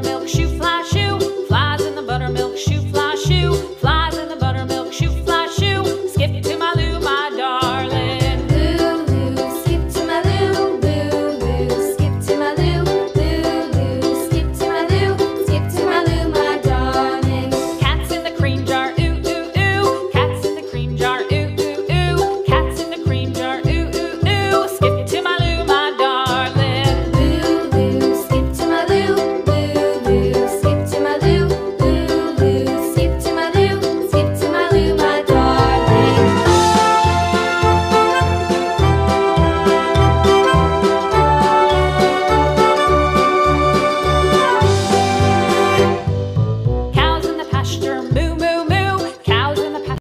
buttermilk shoe, fly shoe. Flies in the buttermilk shoe, fly shoe. Flies in the buttermilk shoe, fly shoe. Skip to my Lou, my darling. Lou, skip to my Lou. Lou, skip to my Lou. Lou, skip to my Lou. Skip to my Lou, my darling. Cat's in the cream jar, ooh, ooh, ooh. Cat's in the cream jar, ooh, ooh, ooh. Cat's in the cream jar, ooh, ooh, ooh. Skip to my Lou, my darling. Lou, skip to my Lou. Lou, skip to my Lou. Lou, skip to my Lou. Skip to my Lou, my darling. Cows in the pasture, moo.